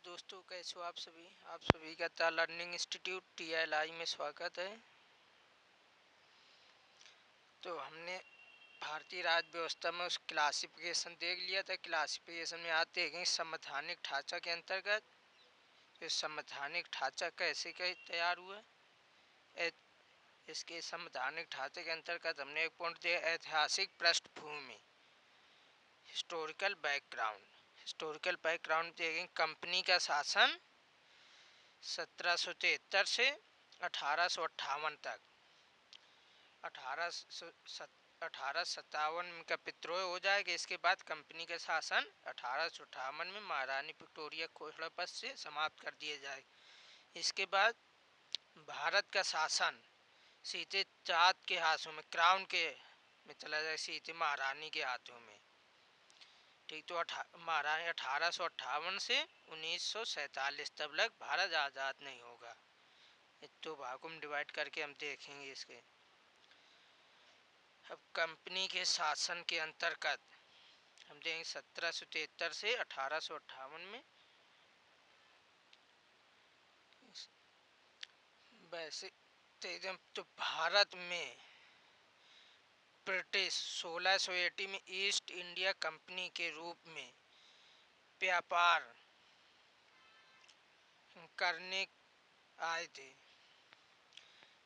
दोस्तों, कैसे हो आप सभी का ता लर्निंग इंस्टीट्यूट TLI में स्वागत है। तो हमने भारतीय राज्य व्यवस्था में उस क्लासिफिकेशन देख लिया था। क्लासिफिकेशन में आते हैं संवैधानिक ढांचा के अंतर्गत। तो संवैधानिक ढांचा कैसे तैयार हुआ। इसके संवैधानिक ढांचे के अंतर्गत हमने एक पॉइंट दिया, ऐतिहासिक पृष्ठभूमि, हिस्टोरिकल बैकग्राउंड देखेंगे। कंपनी का शासन 1773 से 1858 तक। 1857 का विद्रोह हो जाएगा। इसके बाद कंपनी का शासन 1858 में महारानी विक्टोरिया खोसड़ापद से समाप्त कर दिया जाए। इसके बाद भारत का शासन सीधे चाँद के हाथों में, क्राउन के में चला जाए, सीधे महारानी के हाथों में। ठीक। तो महारानी 1858 से 1947 तब तक भारत आज़ाद नहीं होगा। तो भागों में डिवाइड करके हम देखेंगे इसके। अब कंपनी के शासन के अंतर्गत हम देखेंगे 1773 से 1858 में। वैसे तो भारत में ब्रिटिश 1680 में ईस्ट इंडिया कंपनी के रूप में व्यापार करने आए थे,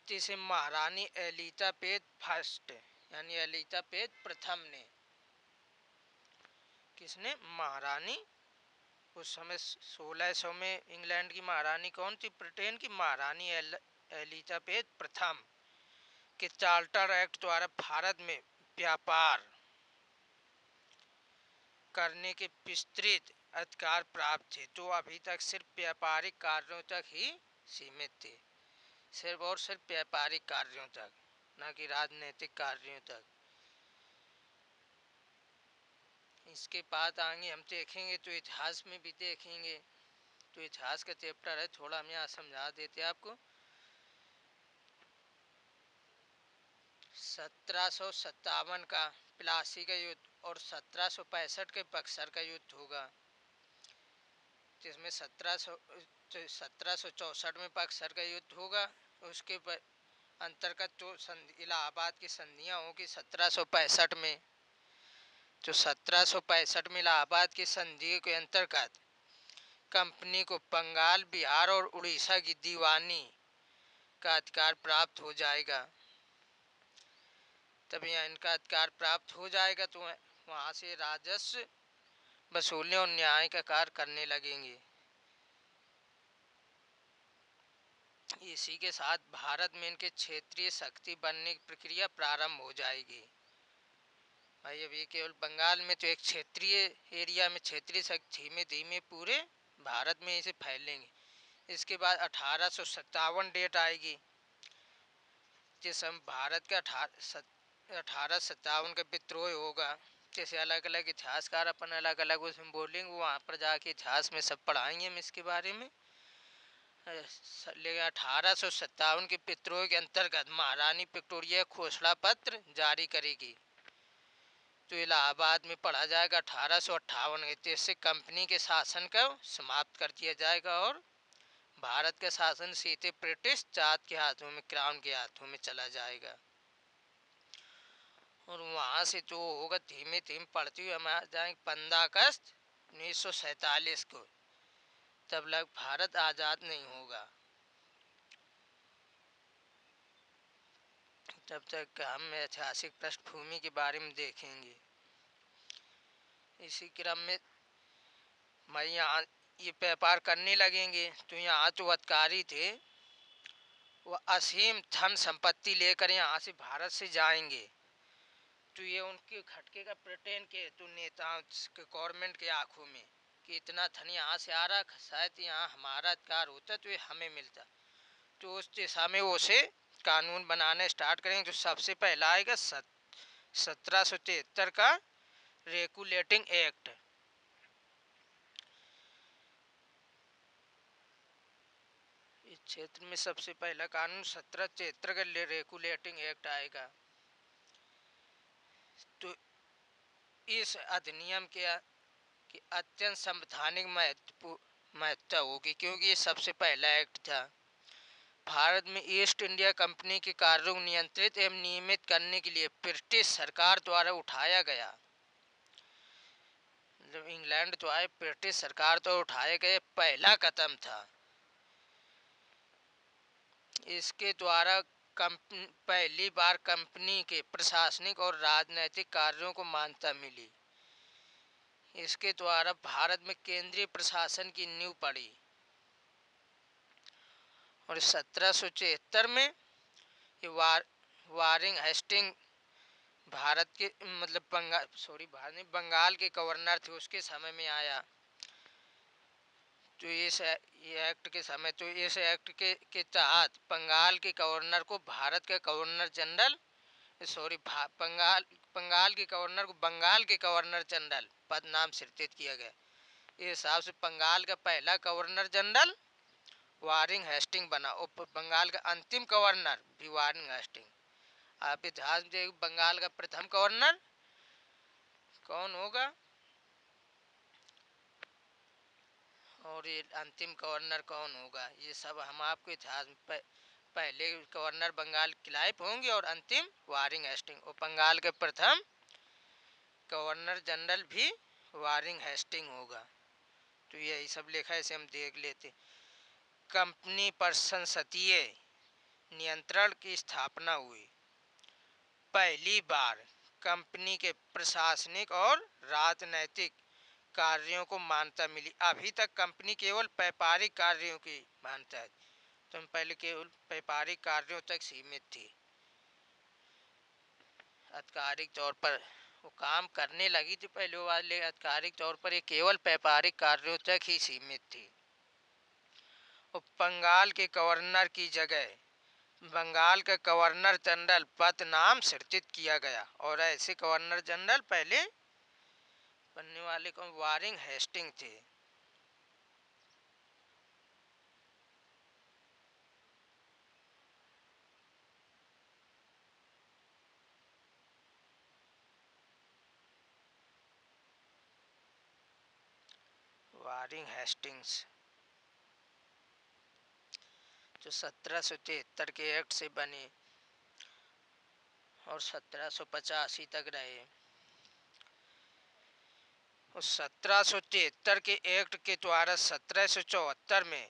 जिसे महारानी एलिजाबेथ फर्स्ट यानी एलिजाबेथ प्रथम ने, किसने, महारानी, उस समय 1600 में इंग्लैंड की महारानी कौन थी, ब्रिटेन की महारानी एलिजाबेथ प्रथम के चार्टर एक्ट द्वारा भारत में व्यापार करने के विस्तृत अधिकार प्राप्त थे। तो अभी तक सिर्फ व्यापारिक कार्यों तक ही सीमित थे, सिर्फ और सिर्फ व्यापारिक कार्यों तक, न कि राजनीतिक कार्यों तक। इसके बाद आगे हम देखेंगे तो इतिहास में भी देखेंगे। तो इतिहास का चैप्टर है, थोड़ा हम यहाँ समझा देते आपको। 1757 का प्लासी का युद्ध और 1765 के बक्सर का युद्ध होगा, जिसमें 1764 में बक्सर का युद्ध होगा। उसके अंतर्गत जो इलाहाबाद की संधियाँ होगी 1765 में। जो 1765 में इलाहाबाद की संधि के अंतर्गत कंपनी को बंगाल, बिहार और उड़ीसा की दीवानी का अधिकार प्राप्त हो जाएगा। तब यहाँ इनका अधिकार प्राप्त हो जाएगा तो वहाँ से राजस्व वसूलने और न्याय का कार्य करने लगेंगे। इसी के साथ भारत में इनके क्षेत्रीय शक्ति बनने की प्रक्रिया प्रारंभ हो जाएगी। भाई अब ये केवल बंगाल में तो एक क्षेत्रीय एरिया में क्षेत्रीय शक्ति धीमे धीमे पूरे भारत में इसे फैलेंगे। इसके बाद 1857 डेट आएगी, जिस हम भारत का 1857 का विद्रोह होगा। जैसे अलग अलग इतिहासकार अपन अलग अलग उसमें बोलेंगे, वहाँ पर जाके इतिहास में सब पढ़ाएंगे हम इसके बारे में। लेकिन 1857 के विद्रोह के अंतर्गत महारानी विक्टोरिया घोषणा पत्र जारी करेगी, तो इलाहाबाद में पढ़ा जाएगा 1858 के। जिससे कंपनी के शासन को समाप्त कर दिया जाएगा और भारत का शासन सीधे ब्रिटिश चाँद के हाथों में, क्राउन के हाथों में चला जाएगा। और वहाँ से जो होगा धीमे धीमे पढ़ती हुई हम आ जाएंगे 15 अगस्त 1947 को। तब तक भारत आज़ाद नहीं होगा। तब तक हम ऐतिहासिक पृष्ठभूमि के बारे में देखेंगे। इसी क्रम में मैं यहाँ ये व्यापार करने लगेंगे तो यहाँ जो अधिकारी थे वो असीम धन संपत्ति लेकर यहाँ से भारत से जाएंगे। तो ये उनके खटके का ब्रिटेन के तो नेताओं के, गवर्नमेंट के आंखों में कि इतना धन यहाँ से आ रहा, शायद यहाँ हमारा अधिकार होता तो ये हमें मिलता। तो उस दिशा में वो से कानून बनाने स्टार्ट करेंगे। तो सबसे पहला आएगा 1773 का रेगुलेटिंग एक्ट। इस क्षेत्र में सबसे पहला कानून 1773 का रेगुलेटिंग एक्ट आएगा। तो इस अधिनियम के अत्यंत संवैधानिक महत्ता होगी, क्योंकि ये सबसे पहला एक्ट था। भारत में ईस्ट इंडिया कंपनी के कार्यों को नियंत्रित एवं नियमित करने के लिए ब्रिटिश सरकार द्वारा उठाया गया, जब इंग्लैंड तो आए, ब्रिटिश सरकार तो उठाए गए पहला कदम था। इसके द्वारा पहली बार कंपनी के प्रशासनिक और राजनैतिक कार्यों को मान्यता मिली। इसके द्वारा भारत में केंद्रीय प्रशासन की नींव पड़ी और 1776 में ये वारिंग हेस्टिंग भारत के मतलब भारत नहीं, बंगाल के गवर्नर थे उसके समय में आया। तो ये एक्ट के समय, तो इस एक्ट के तहत बंगाल के गवर्नर को भारत के गवर्नर जनरल, बंगाल बंगाल के गवर्नर को बंगाल के गवर्नर जनरल पद नाम सृजित किया गया। इस हिसाब से बंगाल का पहला गवर्नर जनरल वारिंग हेस्टिंग बना और बंगाल का अंतिम गवर्नर भी वारिंग हेस्टिंग। आप इतिहास में देखिए, बंगाल का प्रथम गवर्नर कौन होगा और ये अंतिम गवर्नर कौन होगा, ये सब हम आपको इतिहास में पहले गवर्नर बंगाल क्लाइव होंगे और अंतिम वारिंग हेस्टिंग, और बंगाल के प्रथम गवर्नर जनरल भी वारिंग हेस्टिंग होगा। तो यही सब लिखा है, इसे हम देख लेते। कंपनी पर संसदीय नियंत्रण की स्थापना हुई। पहली बार कंपनी के प्रशासनिक और राजनैतिक कार्यों को मान्यता मिली। अभी तक कंपनी केवल व्यापारिक कार्यों की मान्यता है, तो पहले केवल व्यापारिक कार्यों तक सीमित थी। आधिकारिक तौर पर वो काम करने लगी थी पहले वाले, आधिकारिक तौर पर ये केवल व्यापारिक कार्यों तक ही सीमित थी। और बंगाल के गवर्नर की जगह बंगाल का गवर्नर जनरल पद नाम सृजित किया गया, और ऐसे गवर्नर जनरल पहले बनने वाले को वारिंग हेस्टिंग थे। वारिंग हेस्टिंग्स जो 1773 के एक्ट से बने और 1785 तक रहे। उस 1773 के एक्ट के द्वारा 1774 में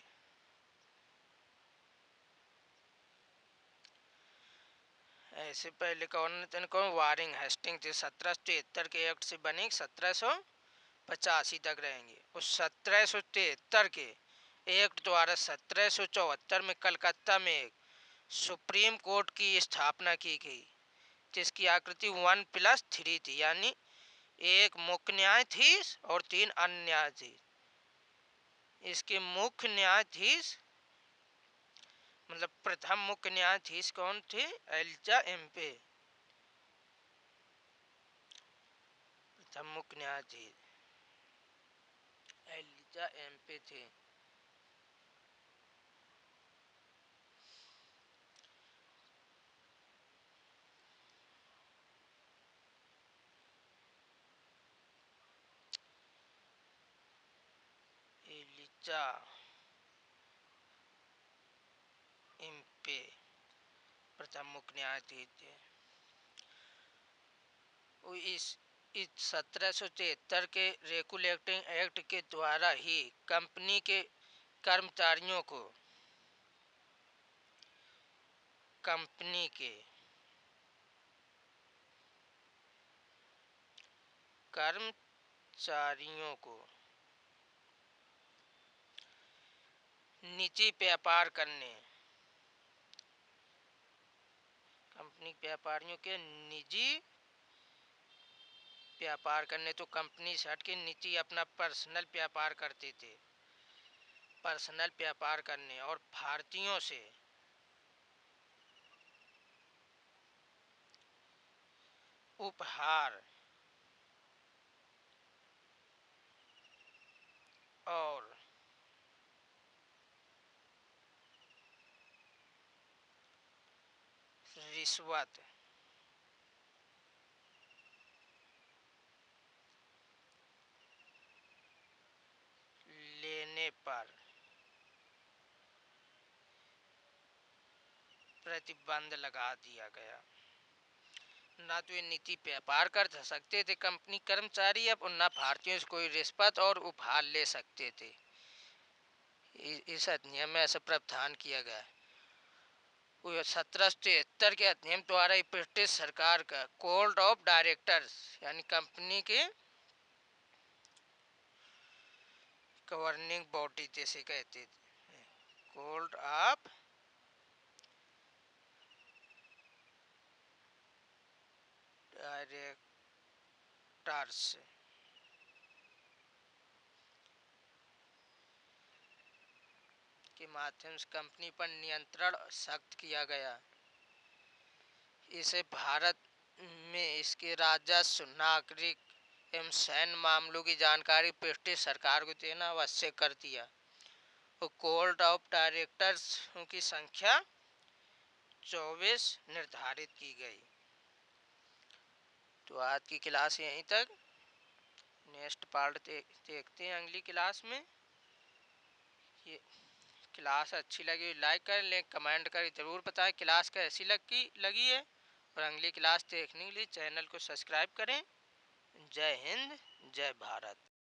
ऐसे पहले गवर्नर को वारिंग हेस्टिंग थे। 1773 के एक्ट से बने 1785 तक रहेंगे। उस 1773 के एक्ट द्वारा 1774 में कलकत्ता में एक सुप्रीम कोर्ट की स्थापना की गई, जिसकी आकृति 1+3 थी, यानी एक मुख्य न्यायाधीश और 3 अन्य न्यायाधीश। इसके मुख्य न्यायाधीश मतलब प्रथम मुख्य न्यायाधीश कौन थे? एलिजा एम्पे। प्रथम मुख्य न्यायाधीश एलिजा एम्पे थे। एलिजा एम्पे प्रथम मुख्य न्यायाधीश थे। इस 1773 के रेगुलेटिंग एक्ट के द्वारा ही कंपनी के कर्मचारियों को कंपनी के कर्मचारियों को निजी व्यापार करने, कंपनी व्यापारियों के निजी व्यापार करने, तो कंपनी से हट के निजी अपना पर्सनल व्यापार करते थे, पर्सनल व्यापार करने और भारतीयों से उपहार और रिश्वत लेने करने पर प्रतिबंध लगा दिया गया। ना तो ये नीति व्यापार कर सकते थे कंपनी कर्मचारी अब, और ना भारतीयों से कोई रिश्वत और उपहार ले सकते थे। इस अधिनियम में ऐसा प्रावधान किया गया है। 1773 के अधिनियम द्वारा ब्रिटिश सरकार का कोर्ट ऑफ डायरेक्टर्स यानी कंपनी के गवर्निंग बॉडी जैसे कहते थे, कोर्ट ऑफ डायरेक्टर्स के माध्यम से कंपनी पर नियंत्रण सख्त किया गया। इसे भारत में इसके राजस्व, नागरिक एवं सैन्य मामलों की जानकारी ब्रिटिश सरकार को देना आवश्यक कर दिया। और कोर्ट ऑफ डायरेक्टर्स की संख्या 24 निर्धारित की गई। तो आज की क्लास यहीं तक। नेक्स्ट पार्ट देखते हैं अगली क्लास में। ये क्लास अच्छी लगी लाइक करें, लें कमेंट करें, ज़रूर बताएं क्लास कैसी लगी है। और अगली क्लास देखने के लिए चैनल को सब्सक्राइब करें। जय हिंद, जय भारत।